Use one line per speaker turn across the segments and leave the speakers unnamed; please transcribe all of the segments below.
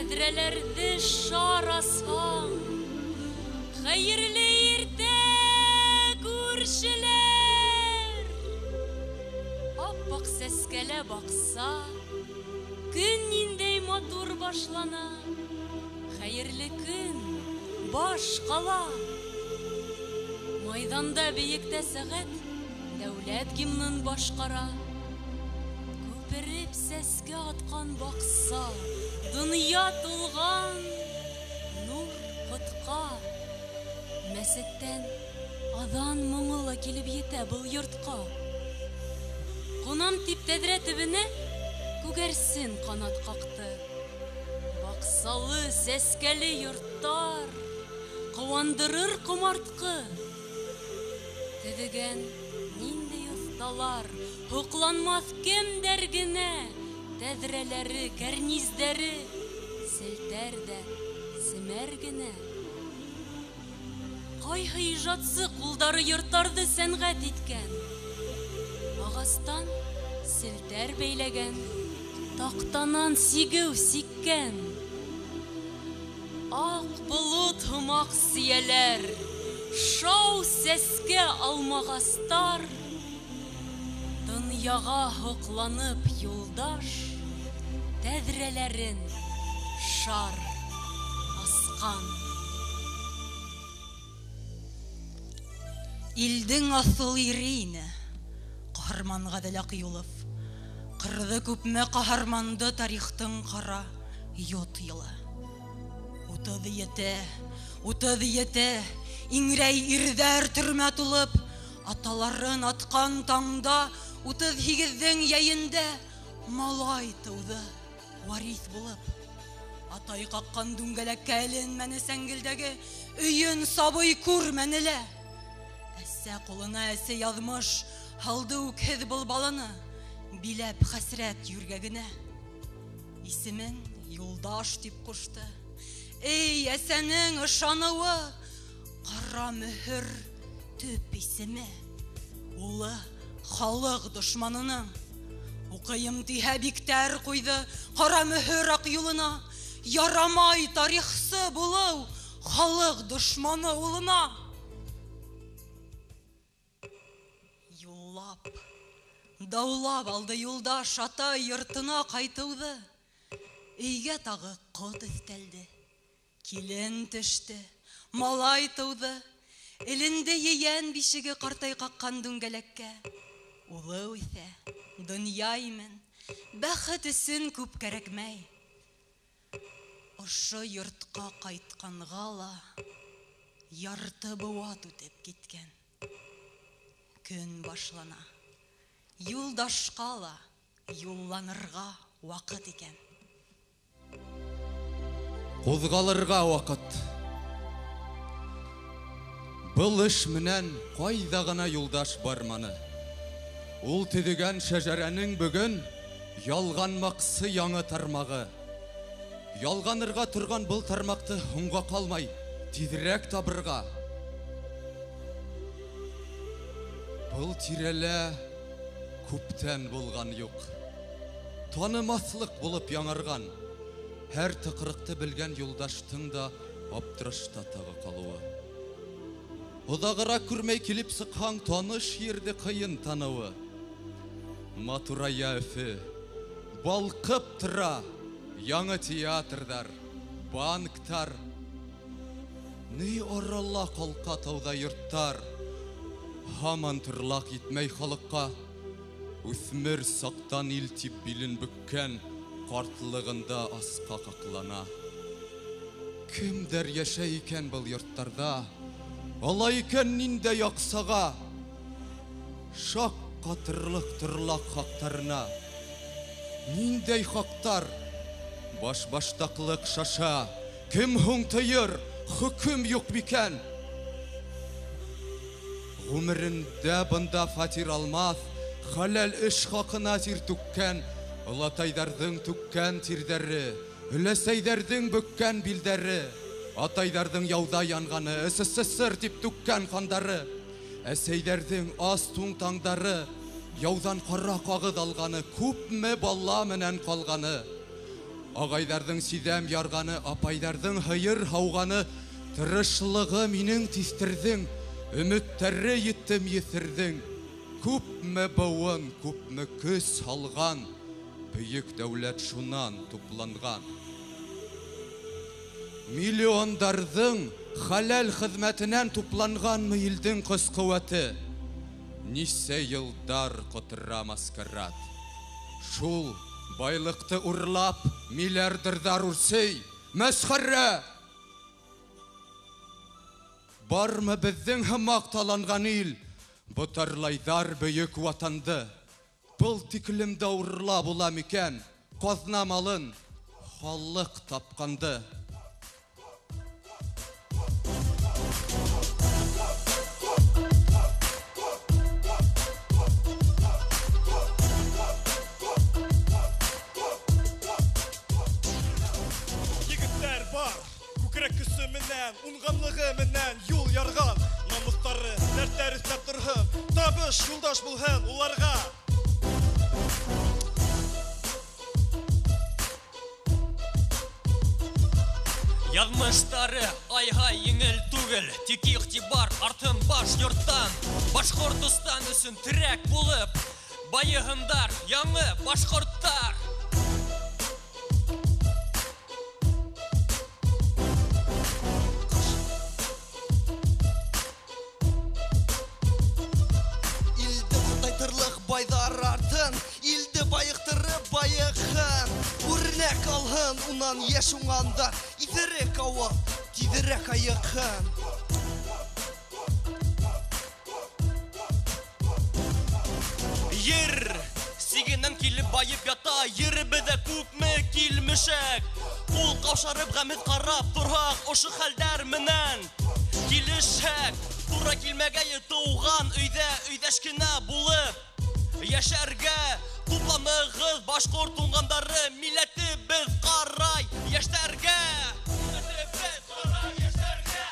Тәдрәләрді шарасаң, хәйерле иртә күршеләр. Аппак сәскәлә бақса, күн ниндәй матур башлана. Хәйерле көн баш қала. Майданда бейектә сәгать дәүләт гимнын башкара. Күпереп сәскә аткан бақса, дөнья тулган нур кытка. Мәсеттән адан моңлы килеп етә был йортка. Кунам тип тәдрә төбенә, күгәрсен канат какты. Баксалы сәскәле йорттар, куандырыр комарткы. Тедеген нинди осталар, хукланмас кемдер генә. Тәдрәләре, кәрниздәре селтәр дә, семәр генә. Кайһы иҗатсы кулдары йорттарды сәнгать иткән. Агастан селтәр бәйләгән, тактанан сигеү сиккән. Ак болыт һымак сөяләр, шау сәскә алмагастар. Дөньяга хукланып юлдаш, тәдрәләрен шар аскан.
Илдің асыл ирине, Каһарман Гадел Акъюлов, кырды күпме каһарманды тарихтың кара ют йылы. 37, иңрәй ирдәр төрмә тулып, аталарын аткан таңда 38-дің яйында малай туды, варис булып. Атай каккан дүңгәләккә эленмәне сәңгелдәге, өйен сабый күрмәнелә. Әсә кулына әсе язмыш, алды үкһез был баланы, биләп хәсрәт юргәгенә. Исемен Юлдаш дип кушты. Эй, әсәнең ышануы, кара мөһер төп исеме. Улы халык дошманының, укыйым тиһә биктәр куйды, кара мөһер Акъюлына. Ярамай тарихсы булу, халык дошманы улына. Юллап, даулап алды Юлдаш ата йортына кайтуды. Өйгә тагы кот өстәлде, килен төште, малай туды. Элендә йән бишеге картай каккан дүңгәләккә. Улы үсә, дөнья имен, бәхет өсөн күп кәрәкмәй. Ошо йортка кайтканга ла ярты быуат үтеп киткән. Көн башлана. Юлдашка ла юлланырга вакыт икән.
Кузгалырга вакыт. Был эш менән кайда гына Юлдаш барманы. Ул төдегән шәҗәрәнең бүген ялганмаксы яңы тармагы. Ялганырга торган был тармакты һуңга калмай, тизрәк табырга. Был тирәлә күптән булган юк. Танымаслык булып яңарган. Һәр тыкрыкты белгән Юлдаштың да аптырашта тагы калуы. Удагыра күрмәй килеп сыккан таныш йөрде кыен тануы. Матурая эфе, балкып тора, яңы театрдар, банктар. Ни орылла калка тауда йорттар. Һаман тырлак итмәй халыкка. Үсмер сактан ил тип билен бүккән, картлыгында аска каклана. Кемдер яшәй икән был йорттарда? Алай икән нинде яксага? Шак катырлык тырлак хактарына. Ниндәй хактар? Баш-баштаклык шаша. Кем һуң тыйыр? Хөкем юк бикән. Гомерендә бында фатир алмас, халал эш хакына тир түккән, олатайдардың түккән тирдәре, өләсәйдәрдің бүккән билдәре, атайдардың яуда янганы, СССР дип түккән кандары, әсәйдәрдің аз туң таңдары, яудан кара кагыд алганы, күпме балла менән калганы. Агайдардың сидәм ярганы, апайдардың хыйыр хауганы, тырышлыгы минең тистердең, өметтерре еттем йетердең. Күпме бауын, күпме көз салган, бөек дәүләт шунан тупланган. Миллиондардың халал хезмәтеннән тупланган илдең кыз куәте. Нисә елдар котыра маскарад. Шул байлыкты урлап, миллиардердар урсый, мәсхәрә. Бармы безнең хымак таланган ил, бутарлайдар бөек ватанды. Был тиклемдә урлап була микән, казна малын халык тапканды.
Күкрәк көсе менән, уңганлыгы менән юл ярган, намустары дәртләр өстәп торһын, табыш юлдаш булһын уларга.
Язмыштары ай-һай еңел түгел, тик игътибар артын баш йорттан. Башкортстан өчен терәк булып, байыгындар яңы башкорттар.
Байдар артын, илді байықтырып байықын. Үрнәк алһын, унан яш уңандар, идерек авыл, тидерек айықын.
Ер сигеннән килеп байып ята, еребездә күпме килмешәк. Ул каушарып гамет карап торһак, ошы хәлдәр менән килешәк. Тура килмәгәе туган өйдә өйдәш кенә булып яшәргә. Тупланыгыз башкорт уңгандары, милләтебез карай яшьләргә. Милләтебез карай яшьләргә.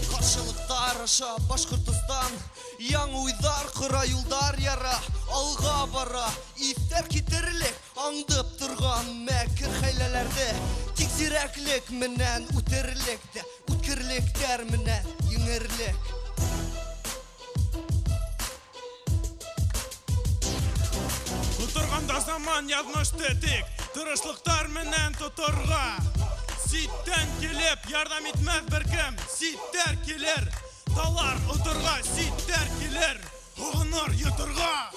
Каршылыктар аша Башкортстан, яңа уйдар кыра, юлдар яра, алга бара. Ифтар китерлек аңдып торган мәкер хәйләләрдә, тиксирәклек менән үтерлек дә, үткерлектәр менән еңерлек.
Тутырганда заман язмышты тик, тырышлыктар менән тоторга. Ситтән килеп ярдәм итмәс беркем, ситтәр килер. Талар утырга, ситтәр килер, хугыныр йоторга.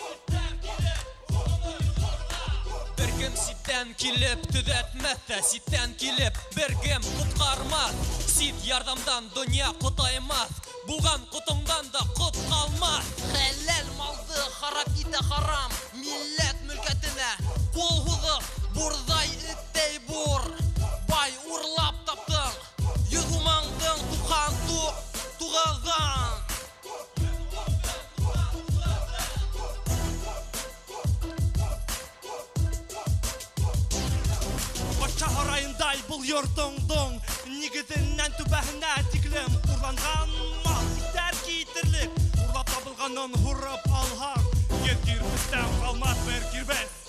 Беркем ситтән килеп төзәтмәсә, ситтән килеп беркем коткармас. Сит ярдәмдан дөнья котаймас, булган котыңдан да кот калмас.
Хәләл малды харап итә харам, милләт мөлкәтенә кул һузып, бурдай иттей бур. Бай урлап таптың, йөгүмәңдең туган тугазан.
Патша һарайындай бул йортыңдың, нигезеннән түбәһенә тиклем урланган мал итәр китерлек. Урлап табылганын һурып алһаң, ел кирбестән калмас бер кирбес.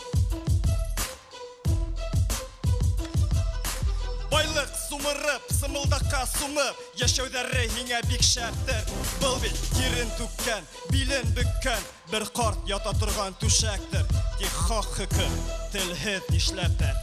Байлык сумырып, сымылдакка сумып, яшәүдәре һиңә бик шәптер. Был бит кирен түккән, билен бөккән, бер карт ята торган түшәктер. Тик хак хөкем, телһез нишләптер.